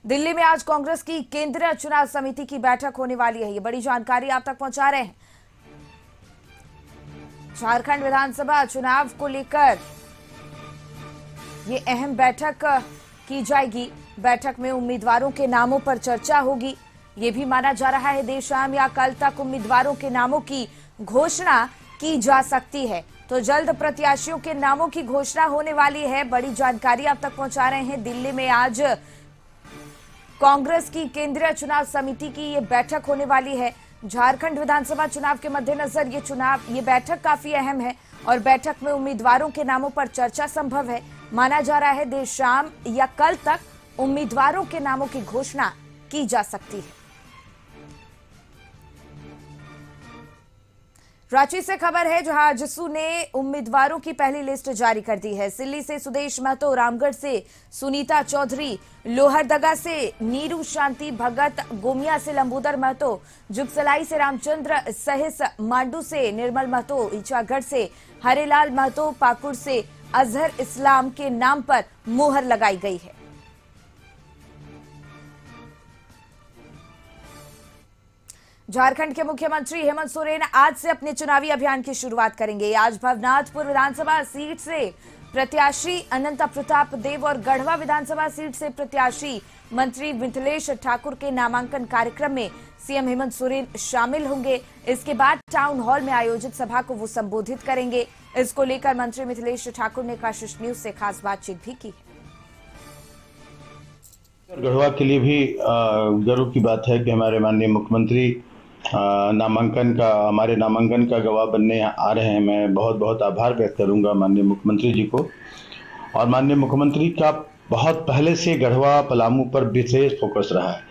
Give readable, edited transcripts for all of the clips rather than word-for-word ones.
दिल्ली में आज कांग्रेस की केंद्रीय चुनाव समिति की बैठक होने वाली है। ये बड़ी जानकारी आप तक पहुंचा रहे हैं। झारखंड विधानसभा चुनाव को लेकर ये अहम बैठक की जाएगी। बैठक में उम्मीदवारों के नामों पर चर्चा होगी। ये भी माना जा रहा है देर शाम या कल तक उम्मीदवारों के नामों की घोषणा की जा सकती है। तो जल्द प्रत्याशियों के नामों की घोषणा होने वाली है। बड़ी जानकारी आप तक पहुंचा रहे हैं। दिल्ली में आज कांग्रेस की केंद्रीय चुनाव समिति की ये बैठक होने वाली है। झारखंड विधानसभा चुनाव के मद्देनजर ये बैठक काफी अहम है और बैठक में उम्मीदवारों के नामों पर चर्चा संभव है। माना जा रहा है देर शाम या कल तक उम्मीदवारों के नामों की घोषणा की जा सकती है। रांची से खबर है जहां आजसू ने उम्मीदवारों की पहली लिस्ट जारी कर दी है। सिल्ली से सुदेश महतो, रामगढ़ से सुनीता चौधरी, लोहरदगा से नीरू शांति भगत, गोमिया से लंबोदर महतो, जुगसलाई से रामचंद्र सहिस, मांडू से निर्मल महतो, ईचागढ़ से हरेलाल महतो, पाकुड़ से अजहर इस्लाम के नाम पर मुहर लगाई गई है। झारखंड के मुख्यमंत्री हेमंत सोरेन आज से अपने चुनावी अभियान की शुरुआत करेंगे। आज भवनाथपुर विधानसभा सीट से प्रत्याशी अनंता प्रताप देव और गढ़वा विधानसभा सीट से प्रत्याशी मंत्री मिथिलेश ठाकुर के नामांकन कार्यक्रम में सीएम हेमंत सोरेन शामिल होंगे। इसके बाद टाउन हॉल में आयोजित सभा को वो संबोधित करेंगे। इसको लेकर मंत्री मिथिलेश ठाकुर ने कशिश न्यूज से खास बातचीत भी की है। गढ़वा के लिए भी गर्व की बात है कि हमारे माननीय मुख्यमंत्री हमारे नामांकन का गवाह बनने आ रहे हैं। मैं बहुत बहुत आभार व्यक्त करूंगा माननीय मुख्यमंत्री जी को। और माननीय मुख्यमंत्री का बहुत पहले से गढ़वा पलामू पर विशेष फोकस रहा है।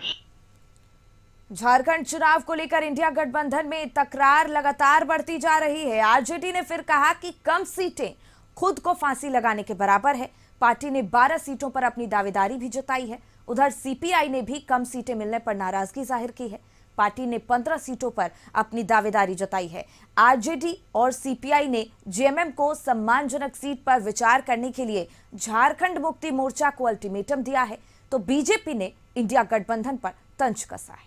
झारखंड चुनाव को लेकर इंडिया गठबंधन में तकरार लगातार बढ़ती जा रही है। आरजेडी ने फिर कहा कि कम सीटें खुद को फांसी लगाने के बराबर है। पार्टी ने 12 सीटों पर अपनी दावेदारी भी जताई है। उधर सीपीआई ने भी कम सीटें मिलने पर नाराजगी जाहिर की है। पार्टी ने 15 सीटों पर अपनी दावेदारी जताई है। आरजेडी और सीपीआई ने जेएमएम को सम्मानजनक सीट पर विचार करने के लिए झारखंड मुक्ति मोर्चा को अल्टीमेटम दिया है। तो बीजेपी ने इंडिया गठबंधन पर तंज कसा है।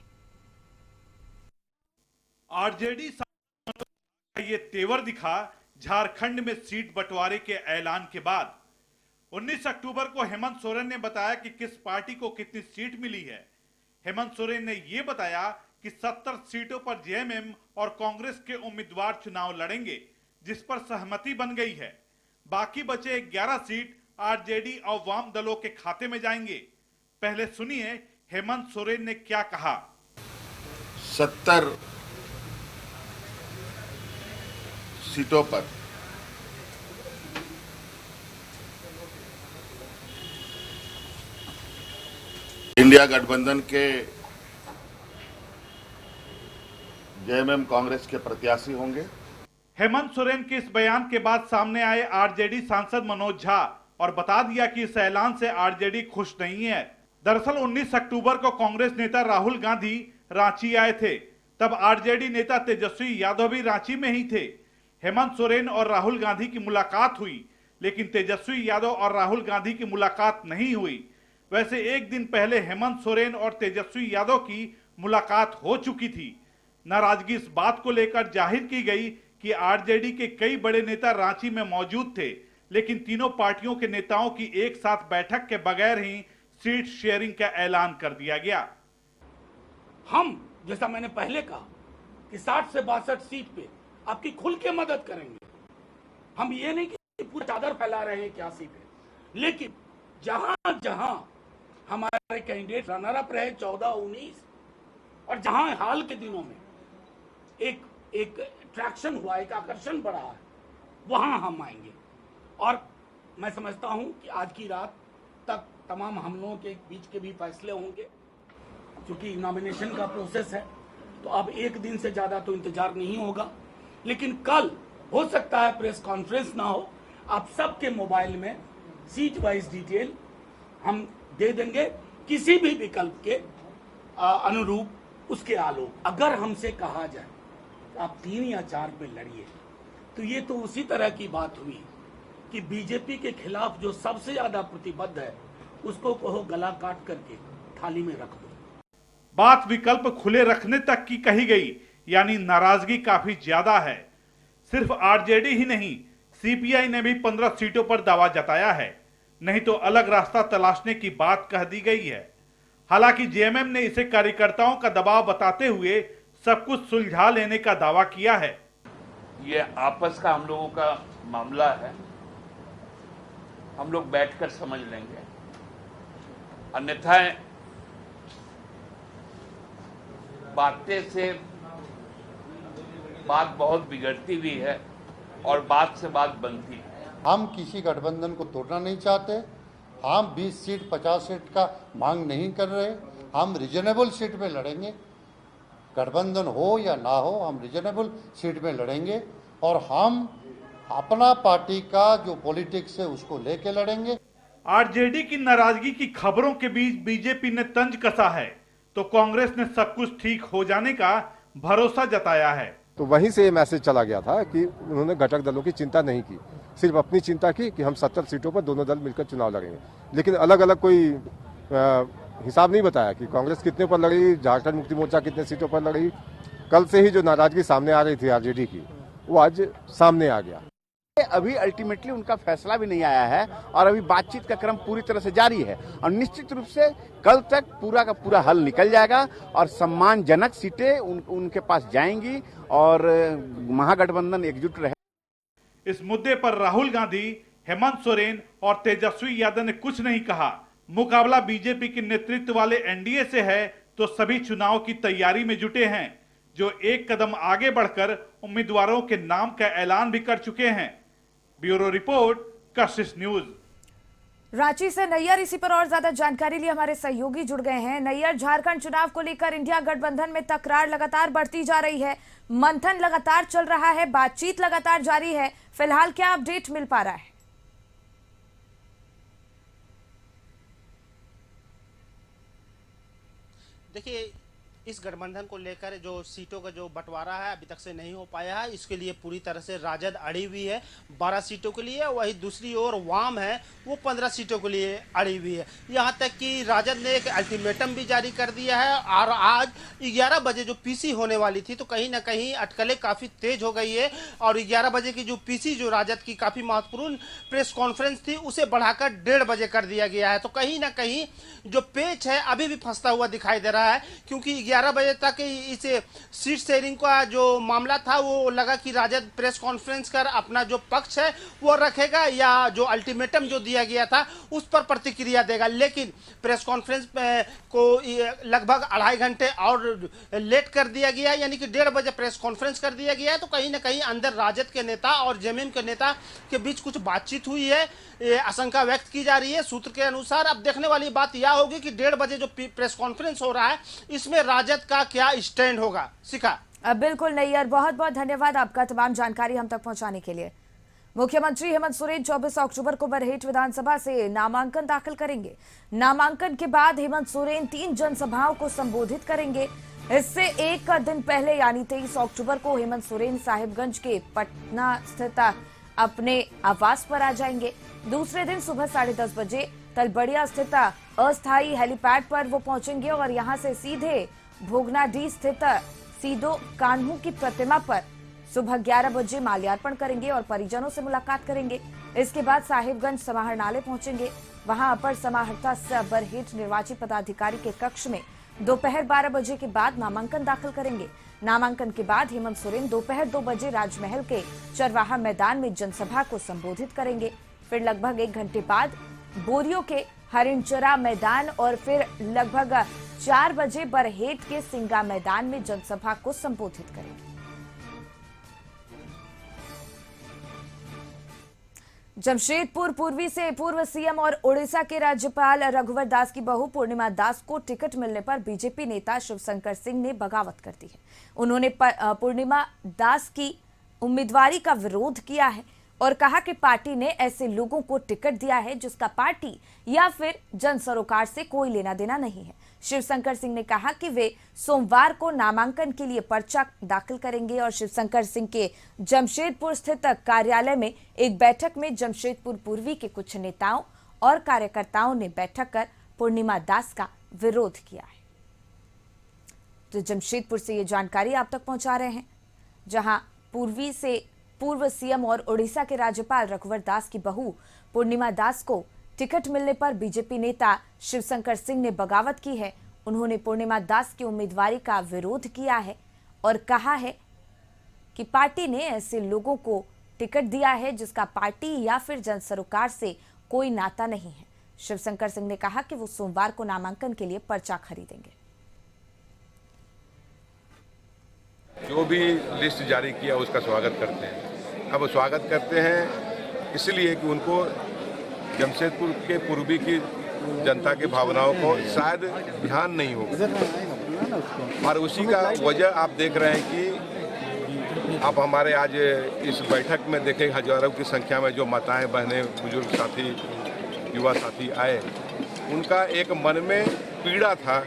आरजेडी का ये तेवर दिखा झारखंड में सीट बंटवारे के ऐलान के बाद। 19 अक्टूबर को हेमंत सोरेन ने बताया कि किस पार्टी को कितनी सीट मिली है। हेमंत सोरेन ने यह बताया कि 70 सीटों पर जेएमएम और कांग्रेस के उम्मीदवार चुनाव लड़ेंगे, जिस पर सहमति बन गई है। बाकी बचे 11 सीट आरजेडी और वाम दलों के खाते में जाएंगे। पहले सुनिए हेमंत सोरेन ने क्या कहा। 70 सीटों पर इंडिया गठबंधन के जेएमएम कांग्रेस के प्रत्याशी होंगे। हेमंत सोरेन के इस बयान के बाद सामने आए आरजेडी सांसद मनोज झा और बता दिया कि इस ऐलान से आरजेडी खुश नहीं है। दरअसल 19 अक्टूबर को कांग्रेस नेता राहुल गांधी रांची आए थे। तब आरजेडी नेता तेजस्वी यादव भी रांची में ही थे। हेमंत सोरेन और राहुल गांधी की मुलाकात हुई, लेकिन तेजस्वी यादव और राहुल गांधी की मुलाकात नहीं हुई। वैसे एक दिन पहले हेमंत सोरेन और तेजस्वी यादव की मुलाकात हो चुकी थी। नाराजगी इस बात को लेकर जाहिर की गई कि आरजेडी के कई बड़े नेता रांची में मौजूद थे, लेकिन तीनों पार्टियों के नेताओं की एक साथ बैठक के बगैर ही सीट शेयरिंग का ऐलान कर दिया गया। हम, जैसा मैंने पहले कहा, कि 60 से 62 सीट पे आपकी खुल के मदद करेंगे। हम ये नहीं कि पूरी चादर फैला रहे हैं क्या सीट है, लेकिन जहां जहां हमारे कैंडिडेट रनर अप रहे 14, 19 और जहां हाल के दिनों में एक अट्रैक्शन हुआ, एक आकर्षण बढ़ा है, वहां हम आएंगे। और मैं समझता हूं कि आज की रात तक तमाम हम लोगों के बीच के भी फैसले होंगे। क्योंकि नॉमिनेशन का प्रोसेस है तो अब एक दिन से ज्यादा तो इंतजार नहीं होगा। लेकिन कल हो सकता है प्रेस कॉन्फ्रेंस ना हो, आप सबके मोबाइल में सीट वाइज डिटेल हम दे देंगे, किसी भी विकल्प के अनुरूप, उसके आलोक। अगर हमसे कहा जाए आप 3 या 4 पे लड़िए, तो ये तो उसी तरह की बात हुई कि बीजेपी के खिलाफ जो सबसे ज्यादा प्रतिबद्ध है उसको कहो गला काट करके थाली में रख दो। बात विकल्प खुले रखने तक की कही गई, यानी नाराजगी काफी ज्यादा है। सिर्फ आरजेडी ही नहीं, सीपीआई ने भी 15 सीटों पर दावा जताया है, नहीं तो अलग रास्ता तलाशने की बात कह दी गई है। हालांकि जेएमएम ने इसे कार्यकर्ताओं का दबाव बताते हुए सब कुछ सुलझा लेने का दावा किया है। ये आपस का हम लोगों का मामला है, हम लोग बैठकर समझ लेंगे, अन्यथा बातें से बात बहुत बिगड़ती भी है और बात से बात बनती है। हम किसी गठबंधन को तोड़ना नहीं चाहते, हम 20 सीट 50 सीट का मांग नहीं कर रहे, हम रीजनेबल सीट में लड़ेंगे। गठबंधन हो या ना हो, हम रीजनेबल सीट में लड़ेंगे और हम अपना पार्टी का जो पॉलिटिक्स है उसको लेके लड़ेंगे। आरजेडी की नाराजगी की खबरों के बीच बीजेपी ने तंज कसा है, तो कांग्रेस ने सब कुछ ठीक हो जाने का भरोसा जताया है। तो वहीं से ये मैसेज चला गया था कि उन्होंने घटक दलों की चिंता नहीं की, सिर्फ अपनी चिंता की कि हम 70 सीटों पर दोनों दल मिलकर चुनाव लड़ेंगे। लेकिन अलग अलग कोई हिसाब नहीं बताया कि कांग्रेस कितने पर लड़ी, झारखंड मुक्ति मोर्चा कितने सीटों पर लड़ी। कल से ही जो नाराजगी सामने आ रही थी आरजेडी की, वो आज सामने आ गया। अभी अल्टीमेटली उनका फैसला भी नहीं आया है और अभी बातचीत का क्रम पूरी तरह से जारी है और निश्चित रूप से कल तक पूरा का पूरा हल निकल जाएगा और सम्मानजनक सीटें उनके पास जाएंगी और महागठबंधन एकजुट रहे। इस मुद्दे पर राहुल गांधी, हेमंत सोरेन और तेजस्वी यादव ने कुछ नहीं कहा। मुकाबला बीजेपी के नेतृत्व वाले एनडीए से है, तो सभी चुनाव की तैयारी में जुटे हैं, जो एक कदम आगे बढ़कर उम्मीदवारों के नाम का ऐलान भी कर चुके हैं। ब्यूरो रिपोर्ट, कशिश न्यूज। रांची से नैयर इसी पर और ज्यादा जानकारी लिए हमारे सहयोगी जुड़ गए हैं। नैयर, झारखंड चुनाव को लेकर इंडिया गठबंधन में तकरार लगातार बढ़ती जा रही है, मंथन लगातार चल रहा है, बातचीत लगातार जारी है, फिलहाल क्या अपडेट मिल पा रहा है? देखिए, इस गठबंधन को लेकर जो सीटों का जो बंटवारा है अभी तक से नहीं हो पाया है। इसके लिए पूरी तरह से राजद अड़ी हुई है 12 सीटों के लिए, वही दूसरी ओर वाम है वो 15 सीटों के लिए अड़ी हुई है। यहाँ तक कि राजद ने एक अल्टीमेटम भी जारी कर दिया है और आज 11 बजे जो पीसी होने वाली थी, तो कहीं ना कहीं अटकलें काफ़ी तेज हो गई है और 11 बजे की जो पीसी जो राजद की काफ़ी महत्वपूर्ण प्रेस कॉन्फ्रेंस थी उसे बढ़ाकर 1:30 बजे कर दिया गया है। तो कहीं ना कहीं जो पेच है अभी भी फंसता हुआ दिखाई दे रहा है, क्योंकि 11 बजे तक इस सीट शेयरिंग का जो मामला था वो लगा कि राजद प्रेस कॉन्फ्रेंस कर अपना जो पक्ष है वो रखेगा या जो अल्टीमेटम जो दिया गया था उस पर प्रतिक्रिया देगा। लेकिन प्रेस कॉन्फ्रेंस को लगभग 2.5 घंटे और लेट कर दिया गया, यानी कि 1:30 बजे प्रेस कॉन्फ्रेंस कर दिया गया है। तो कहीं ना कहीं अंदर राजद के नेता और जेएमएम के नेता के बीच कुछ बातचीत हुई है, आशंका व्यक्त की जा रही है सूत्र के अनुसार। अब देखने वाली बात यह होगी कि 1:30 बजे जो प्रेस कॉन्फ्रेंस हो रहा है इसमें राजद का क्या स्टैंड होगा। शिखा, बिल्कुल नैयर, बहुत बहुत धन्यवाद आपका तमाम जानकारी हम तक पहुंचाने के लिए। मुख्यमंत्री हेमंत सोरेन 24 अक्टूबर को बरहेट विधानसभा से नामांकन दाखिल करेंगे। नामांकन के बाद हेमंत सोरेन 3 जनसभाओं को संबोधित करेंगे। इससे एक दिन पहले यानी 23 अक्टूबर को हेमंत सोरेन साहिबगंज के पटना स्थित अपने आवास पर आ जाएंगे। दूसरे दिन सुबह 10:30 बजे तलबड़िया स्थित अस्थायी हेलीपैड पर वो पहुंचेंगे और यहां से सीधे भोगनाडीह स्थित सीदो कान्हू की प्रतिमा पर सुबह 11 बजे माल्यार्पण करेंगे और परिजनों से मुलाकात करेंगे। इसके बाद साहिबगंज समाहरणालय पहुंचेंगे। वहां अपर समाहर्ता बरहेट निर्वाची पदाधिकारी के कक्ष में दोपहर 12 बजे के बाद नामांकन दाखिल करेंगे। नामांकन के बाद हेमंत सोरेन दोपहर 2 बजे राजमहल के चरवाहा मैदान में जनसभा को संबोधित करेंगे। फिर लगभग 1 घंटे बाद बोरियो के हरिणचरा मैदान और फिर लगभग 4 बजे बरहेट के सिंगा मैदान में जनसभा को संबोधित करेंगे। जमशेदपुर पूर्वी से पूर्व सीएम और ओडिशा के राज्यपाल रघुवर दास की बहू पूर्णिमा दास को टिकट मिलने पर बीजेपी नेता शिवशंकर सिंह ने बगावत कर दी है। उन्होंने पूर्णिमा दास की उम्मीदवारी का विरोध किया है और कहा कि पार्टी ने ऐसे लोगों को टिकट दिया है जिसका पार्टी या फिर जन सरोकार से कोई लेना देना नहीं है। शिवशंकर सिंह ने कहा कि वे सोमवार को नामांकन के लिए पर्चा दाखिल करेंगे और शिवशंकर सिंह के जमशेदपुर स्थित कार्यालय में एक बैठक में जमशेदपुर पूर्वी के कुछ नेताओं और कार्यकर्ताओं ने बैठक कर पूर्णिमा दास का विरोध किया है। तो जमशेदपुर से ये जानकारी आप तक पहुंचा रहे हैं, जहां पूर्व सीएम और ओडिशा के राज्यपाल रघुवर दास की बहू पूर्णिमा दास को टिकट मिलने पर बीजेपी नेता शिवशंकर सिंह ने बगावत की है। उन्होंने पूर्णिमा दास की उम्मीदवारी का विरोध किया है और कहा है कि पार्टी ने ऐसे लोगों को टिकट दिया है जिसका पार्टी या फिर जन सरोकार से कोई नाता नहीं है। शिवशंकर सिंह ने कहा कि वो सोमवार को नामांकन के लिए पर्चा खरीदेंगे। जो भी लिस्ट जारी किया उसका स्वागत करते हैं। अब स्वागत करते हैं इसलिए कि उनको जमशेदपुर के पूर्वी की जनता की भावनाओं को शायद ध्यान नहीं होगा, और उसी का वजह आप देख रहे हैं कि आप हमारे आज इस बैठक में देखें हजारों की संख्या में जो माताएं, बहनें, बुजुर्ग साथी, युवा साथी आए। उनका एक मन में पीड़ा था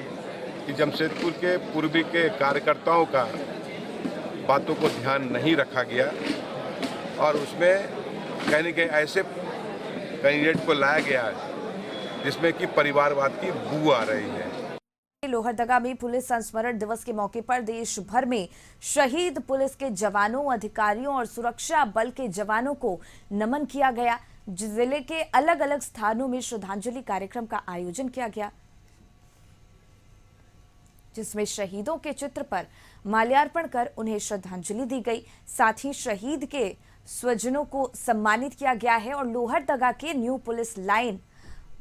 कि जमशेदपुर के पूर्वी के कार्यकर्ताओं का बातों को ध्यान नहीं रखा गया और उसमें कहने के ऐसे कैंडिडेट को लाया गया जिसमें कि परिवारवाद की बू आ रही है। लोहरदगा में पुलिस संस्मरण दिवस के मौके पर देश भर में शहीद पुलिस के जवानों, अधिकारियों और सुरक्षा बल के जवानों को नमन किया गया। जिले के अलग अलग स्थानों में श्रद्धांजलि कार्यक्रम का आयोजन किया गया, जिसमें शहीदों के चित्र पर माल्यार्पण कर उन्हें श्रद्धांजलि दी गई। साथ ही शहीद के स्वजनों को सम्मानित किया गया है। और लोहरदगा के न्यू पुलिस लाइन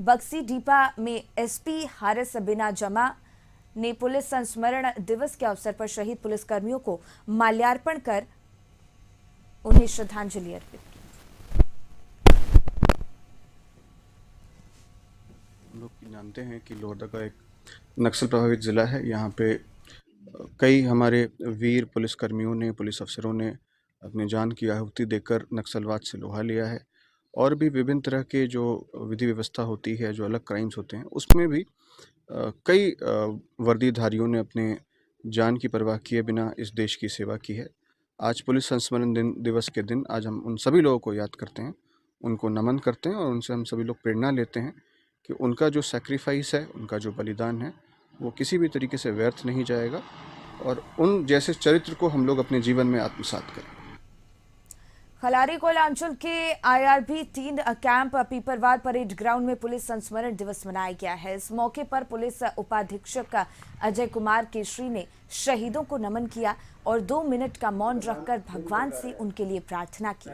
बक्सी डीपा में एसपी हारिस बिना जमा ने पुलिस संस्मरण दिवस के अवसर पर शहीद पुलिसकर्मियों को माल्यार्पण कर उन्हें श्रद्धांजलि अर्पित की। हम लोग जानते हैं कि लोहरदगा एक नक्सल प्रभावित ज़िला है। यहाँ पे कई हमारे वीर पुलिसकर्मियों ने, पुलिस अफसरों ने अपनी जान की आहुति देकर नक्सलवाद से लोहा लिया है। और भी विभिन्न तरह के जो विधि व्यवस्था होती है, जो अलग क्राइम्स होते हैं, उसमें भी कई वर्दीधारियों ने अपने जान की परवाह किए बिना इस देश की सेवा की है। आज पुलिस संस्मरण दिवस के दिन आज हम उन सभी लोगों को याद करते हैं, उनको नमन करते हैं और उनसे हम सभी लोग प्रेरणा लेते हैं कि उनका जो सैक्रिफाइस है, उनका जो बलिदान है, वो किसी भी तरीके से व्यर्थ नहीं जाएगा और उन जैसे चरित्र को हम लोग अपने जीवन में आत्मसात करें। खलारी कोयलांचल के IRB 3 camp Piparwar parade ground में पुलिस संस्मरण दिवस मनाया गया है। इस मौके पर पुलिस उपाधीक्षक अजय कुमार केशरी ने शहीदों को नमन किया और 2 मिनट का मौन रखकर भगवान से उनके लिए प्रार्थना की।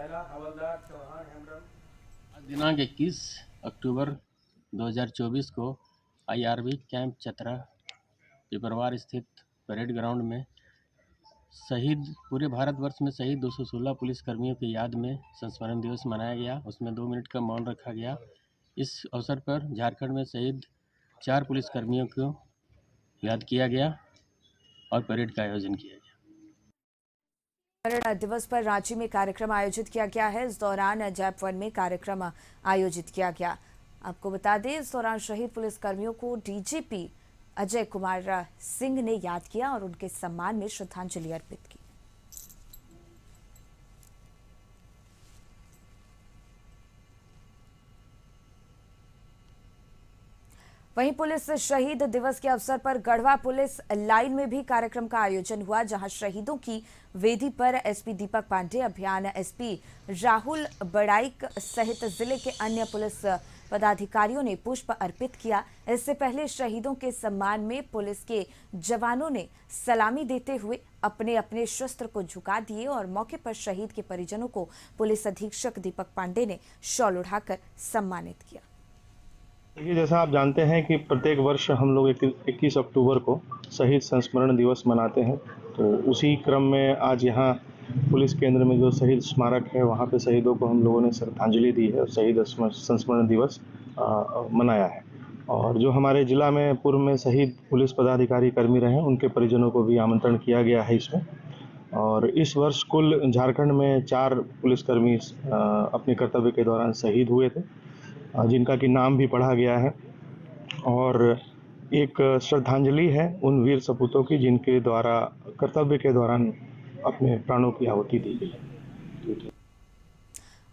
दिनांक 21 अक्टूबर 2024 को IRB कैंप चतरा पीपरवार स्थित परेड ग्राउंड में शहीद पूरे भारतवर्ष में शहीद 216 पुलिसकर्मियों की याद में संस्मरण दिवस मनाया गया। उसमें 2 मिनट का मौन रखा गया। इस अवसर पर झारखंड में शहीद 4 पुलिसकर्मियों को याद किया गया और परेड का आयोजन किया गया। स्मरण दिवस पर रांची में कार्यक्रम आयोजित किया गया है। इस दौरान जैप 1 में कार्यक्रम आयोजित किया गया। आपको बता दें, इस दौरान शहीद पुलिसकर्मियों को DGP अजय कुमार सिंह ने याद किया और उनके सम्मान में श्रद्धांजलि अर्पित की। वहीं पुलिस शहीद दिवस के अवसर पर गढ़वा पुलिस लाइन में भी कार्यक्रम का आयोजन हुआ, जहां शहीदों की वेदी पर एसपी दीपक पांडे, अभियान एसपी राहुल बड़ाइक सहित जिले के अन्य पुलिस पदाधिकारियों ने पुष्प अर्पित किया। इससे पहले शहीदों के सम्मान में पुलिस के जवानों ने सलामी देते हुए अपने अपने शस्त्र को झुका दिए और मौके पर शहीद के परिजनों को पुलिस अधीक्षक दीपक पांडे ने शॉल उठाकर सम्मानित किया। देखिए, जैसा आप जानते हैं कि प्रत्येक वर्ष हम लोग 21 अक्टूबर को शहीद संस्मरण दिवस मनाते हैं, तो उसी क्रम में आज यहाँ पुलिस केंद्र में जो शहीद स्मारक है वहाँ पे शहीदों को हम लोगों ने श्रद्धांजलि दी है और शहीद संस्मरण दिवस मनाया है। और जो हमारे जिला में पूर्व में शहीद पुलिस पदाधिकारी कर्मी रहे उनके परिजनों को भी आमंत्रण किया गया है इसमें। और इस वर्ष कुल झारखंड में 4 पुलिसकर्मी अपने कर्तव्य के दौरान शहीद हुए थे, जिनका कि नाम भी पढ़ा गया है और एक श्रद्धांजलि है उन वीर सपूतों की जिनके द्वारा कर्तव्य के दौरान अपने प्राणों की आहुति दी गई।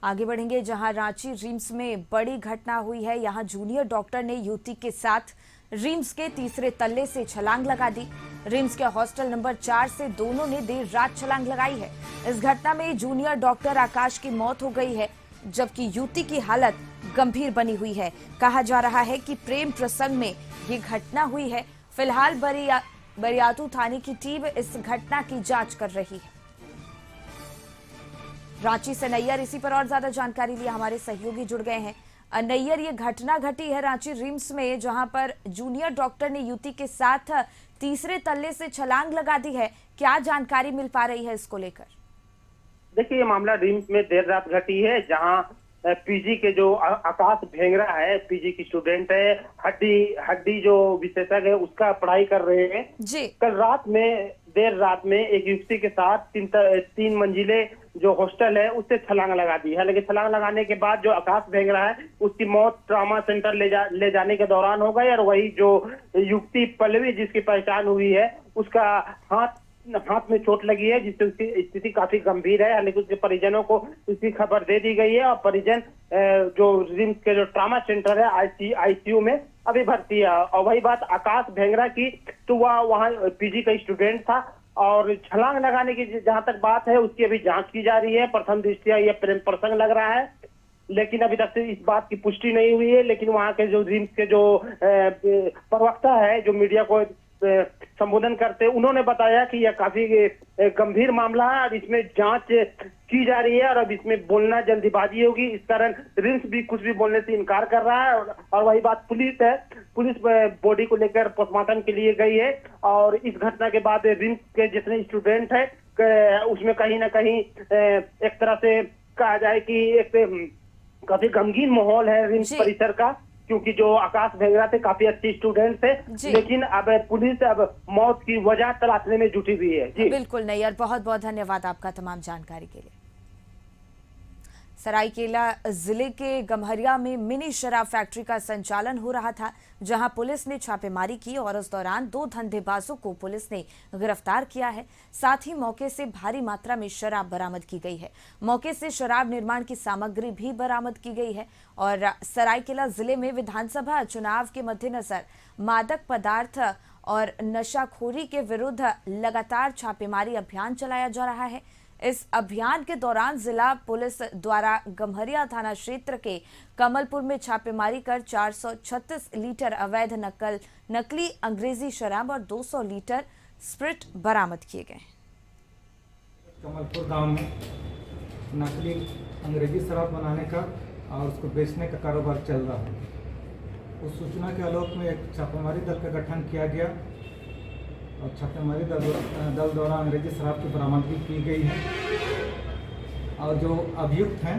आगे बढ़ेंगे, जहां रांची रिम्स में बड़ी घटना हुई है। यहां जूनियर डॉक्टर ने युवती के साथ रिम्स के तीसरे तल्ले से छलांग लगा दी। रिम्स के हॉस्टल नंबर 4 से दोनों ने देर रात छलांग लगाई है। इस घटना में जूनियर डॉक्टर आकाश की मौत हो गई है, जबकि युवती की हालत गंभीर बनी हुई है। कहा जा रहा है कि प्रेम प्रसंग में ये घटना हुई है। फिलहाल बरियातू थाने की टीम इस घटना की जांच कर रही है। रांची से नैयर इसी पर और ज्यादा जानकारी लिए हमारे सहयोगी जुड़ गए हैं। नैयर, ये घटना घटी है रांची रिम्स में, जहां पर जूनियर डॉक्टर ने युवती के साथ तीसरे तल्ले से छलांग लगा दी है। क्या जानकारी मिल पा रही है इसको लेकर? देखिए, ये मामला रिम्स में देर रात घटी है, जहां पीजी के जो आकाश भेंगरा है, पीजी की स्टूडेंट है, हड्डी जो विशेषज्ञ है उसका पढ़ाई कर रहे हैं जी। देर रात में एक युवती के साथ तीन मंजिले जो हॉस्टल है उससे छलांग लगा दी है। लेकिन छलांग लगाने के बाद जो आकाश भेंगरा है उसकी मौत ट्रॉमा सेंटर ले जाने के दौरान हो गई। और वही जो युवती पल्लवी जिसकी पहचान हुई है, उसका हाथ में चोट लगी है, जिससे उसकी स्थिति काफी गंभीर है। हालांकि उसके परिजनों को इसकी खबर दे दी गई है और परिजन जो रिम्स के जो ट्रॉमा सेंटर है आईसीयू में अभी भर्ती है। और वही बात आकाश भेंगरा की, तो वह वहाँ पीजी का स्टूडेंट था और छलांग लगाने की जहां तक बात है उसकी अभी जांच की जा रही है। प्रथम दृष्टया यह प्रेम प्रसंग लग रहा है, लेकिन अभी तक इस बात की पुष्टि नहीं हुई है। लेकिन वहाँ के जो रिम्स के जो प्रवक्ता है जो मीडिया को संबोधन करते, उन्होंने बताया कि यह काफी गंभीर मामला है और इसमें जांच की जा रही है और अब इसमें बोलना जल्दीबाजी होगी। इस कारण रिम्स भी कुछ भी बोलने से इनकार कर रहा है। और वही बात पुलिस है, पुलिस बॉडी को लेकर पोस्टमार्टम के लिए गई है। और इस घटना के बाद रिम्स के जितने स्टूडेंट है उसमें कहीं ना कहीं एक तरह से कहा जाए कि एक काफी गमगीन माहौल है रिम्स परिसर का, क्योंकि जो आकाश भेंगरा थे काफी अच्छे स्टूडेंट थे। लेकिन अब पुलिस अब मौत की वजह तलाशने में जुटी हुई है। जी बिल्कुल नैयर, बहुत बहुत धन्यवाद आपका तमाम जानकारी के लिए। सरायकेला जिले के गम्हरिया में मिनी शराब फैक्ट्री का संचालन हो रहा था, जहां पुलिस ने छापेमारी की और उस दौरान 2 धंधेबाजों को पुलिस ने गिरफ्तार किया है। साथ ही मौके से भारी मात्रा में शराब बरामद की गई है। मौके से शराब निर्माण की सामग्री भी बरामद की गई है। और सरायकेला जिले में विधानसभा चुनाव के मद्देनजर मादक पदार्थ और नशाखोरी के विरुद्ध लगातार छापेमारी अभियान चलाया जा रहा है। इस अभियान के दौरान जिला पुलिस द्वारा गम्हरिया थाना क्षेत्र के कमलपुर में छापेमारी कर 436 लीटर अवैध नकली अंग्रेजी शराब और 200 लीटर स्प्रिट बरामद किए गए। कमलपुर गांव में नकली अंग्रेजी शराब बनाने का और उसको बेचने का कारोबार चल रहा है। उस सूचना के आलोक में एक छापेमारी दल का गठन किया गया और छापेमारी दल द्वारा अंग्रेजी शराब की बरामदगी की गई है और जो अभियुक्त हैं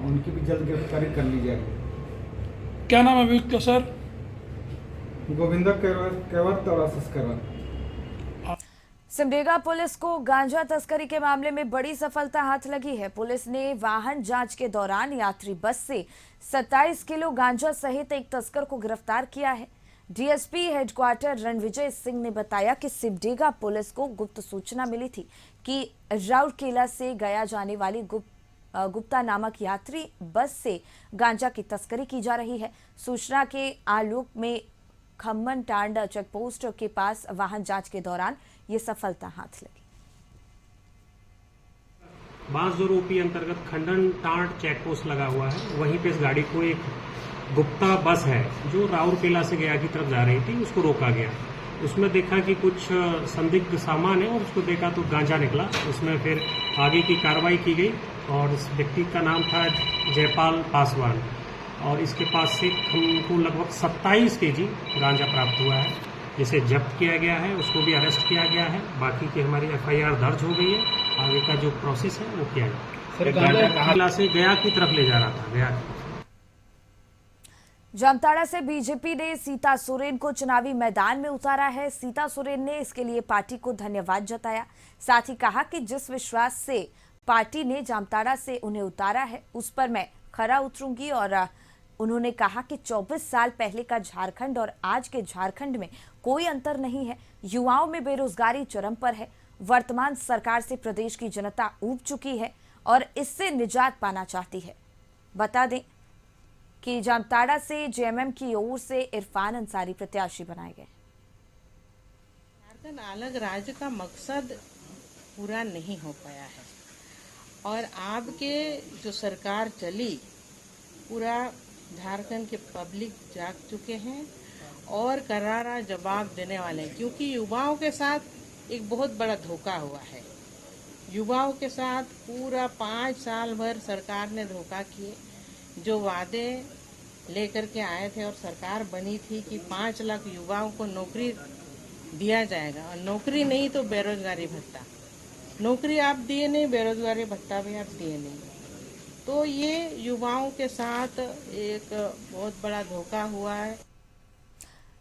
उनकी भी जल्द गिरफ्तारी कर ली जाएगी। क्या नाम है अभियुक्त का सर? गोविंदा केवट और आशीष केवट। सिमडेगा पुलिस को गांजा तस्करी के मामले में बड़ी सफलता हाथ लगी है। पुलिस ने वाहन जांच के दौरान यात्री बस से 27 किलो गांजा सहित एक तस्कर को गिरफ्तार किया है। डीएसपी हेडक्वार्टर रणविजय सिंह ने बताया कि सिमडेगा पुलिस को गुप्त सूचना मिली थी कि राउरकेला से गया जाने वाली गुप्ता नामक यात्री बस से गांजा की तस्करी की जा रही है। सूचना के आलोक में खम्मन टांड चेकपोस्ट के पास वाहन जांच के दौरान ये सफलता हाथ लगी। बांसदोर ओपी अंतर्गत खंडन टांड चेकपोस्ट लगा हुआ है, वहीं पे इस गाड़ी को एक गुप्ता बस है जो राउरकेला से गया की तरफ जा रही थी, उसको रोका गया। उसमें देखा कि कुछ संदिग्ध सामान है और उसको देखा तो गांजा निकला। उसमें फिर आगे की कार्रवाई की गई और इस व्यक्ति का नाम था जयपाल पासवान और इसके पास से हमको लगभग 27 केजी गांजा प्राप्त हुआ है, जिसे जब्त किया गया है। उसको भी अरेस्ट किया गया है। बाकी की हमारी एफआईआर दर्ज हो गई है। आगे का जो प्रोसेस है वो किया गया। गांजा से गया की तरफ ले जा रहा था। गया जामताड़ा से बीजेपी ने सीता सोरेन को चुनावी मैदान में उतारा है। सीता सोरेन ने इसके लिए पार्टी को धन्यवाद जताया। साथ ही कहा कि जिस विश्वास से पार्टी ने जामताड़ा से उन्हें उतारा है उस पर मैं खरा उतरूंगी। और उन्होंने कहा कि 24 साल पहले का झारखंड और आज के झारखंड में कोई अंतर नहीं है। युवाओं में बेरोजगारी चरम पर है। वर्तमान सरकार से प्रदेश की जनता ऊब चुकी है और इससे निजात पाना चाहती है। बता दें कि जामताड़ा से जेएमएम की ओर से इरफान अंसारी प्रत्याशी बनाए गए। झारखंड अलग राज्य का मकसद पूरा नहीं हो पाया है और आपके जो सरकार चली पूरा झारखंड के पब्लिक जाग चुके हैं और करारा जवाब देने वाले हैं, क्योंकि युवाओं के साथ एक बहुत बड़ा धोखा हुआ है। युवाओं के साथ पूरा 5 साल भर सरकार ने धोखा किए। जो वादे लेकर के आए थे और सरकार बनी थी कि 5 लाख युवाओं को नौकरी दिया जाएगा और नौकरी नहीं तो बेरोजगारी भत्ता, नौकरी आप दिए नहीं, बेरोजगारी भत्ता भी आप दिए नहीं। तो ये युवाओं के साथ एक बहुत बड़ा धोखा हुआ है।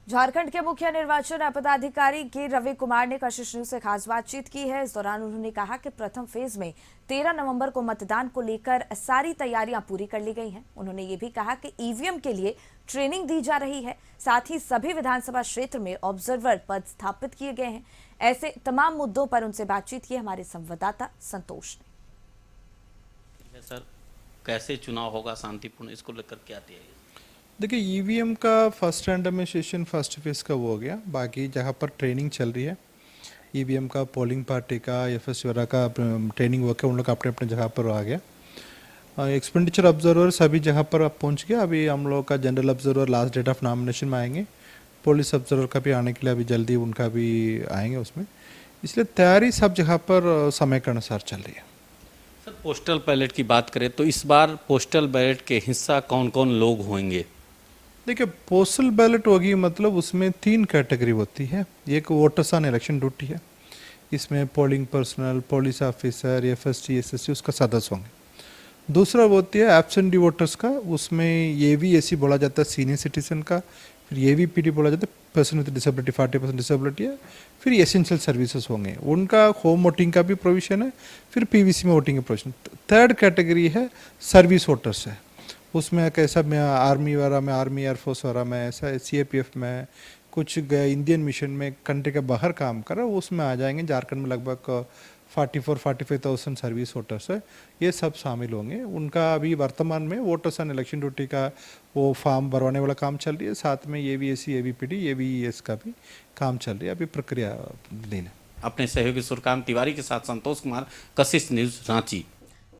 झारखंड के मुख्य निर्वाचन पदाधिकारी के रवि कुमार ने कशिश न्यूज से खास बातचीत की है। इस दौरान उन्होंने कहा कि प्रथम फेज में 13 नवंबर को मतदान को लेकर सारी तैयारियां पूरी कर ली गई हैं। उन्होंने ये भी कहा कि ईवीएम के लिए ट्रेनिंग दी जा रही है, साथ ही सभी विधानसभा क्षेत्र में ऑब्जर्वर पद स्थापित किए गए हैं। ऐसे तमाम मुद्दों पर उनसे बातचीत की हमारे संवाददाता संतोष ने। सर, कैसे चुनाव होगा शांतिपूर्ण, इसको लेकर क्या तैयारी? देखिए, ईवीएम का फर्स्ट रैंडमाइजेशन फर्स्ट फेज का वो हो गया। बाकी जहाँ पर ट्रेनिंग चल रही है ईवीएम का, पोलिंग पार्टी का, एफएस वगैरह का ट्रेनिंग वर्क है, उन लोग अपने अपने जगह पर आ गया। एक्सपेंडिचर ऑब्जर्वर सभी जगह पर अब पहुँच गया। अभी हम लोग का general observer last date of nomination में आएंगे। पुलिस ऑब्जर्वर का भी आने के लिए अभी जल्दी उनका भी आएंगे उसमें। इसलिए तैयारी सब जगह पर समय के अनुसार चल रही है। सर, पोस्टल बैलेट की बात करें तो इस बार पोस्टल बैलेट के हिस्सा कौन कौन लोग होंगे? देखिए, पोस्टल बैलेट होगी मतलब उसमें 3 कैटेगरी होती है। एक वोटर्स ऑन इलेक्शन ड्यूटी है, इसमें polling personal, police officer, FST, SST उसका सदस्य होंगे। दूसरा होती है एब्सेंटी वोटर्स का, उसमें एवीएसी बोला जाता है सीनियर सिटीजन का, फिर एवीपीडी बोला जाता है पर्सन विद डिसेबिलिटी, 40% डिसेबिलिटी है, फिर एसेंशियल सर्विसेज होंगे, उनका होम वोटिंग का भी प्रोविजन है, फिर पीवीसी में वोटिंग का प्रोविजन। थर्ड कैटेगरी है सर्विस वोटर्स है, उसमें कैसा में आर्मी वगैरह में, आर्मी एयरफोर्स वगैरह में, ऐसा सीएपीएफ में, कुछ इंडियन मिशन में कंट्री के बाहर काम कर रहा है, उसमें आ जाएंगे। झारखंड में लगभग 44-45,000 सर्विस वोटर्स है, ये सब शामिल होंगे। उनका अभी वर्तमान में वोटर्स ऑन इलेक्शन ड्यूटी का वो फॉर्म भरवाने वाला काम चल रही है, साथ में एवीएसी, एवीपीडी, एवीएस का भी काम चल रही है, अभी प्रक्रिया दिन है। अपने सहयोगी सुरकांत तिवारी के साथ संतोष कुमार, कशिश न्यूज, रांची।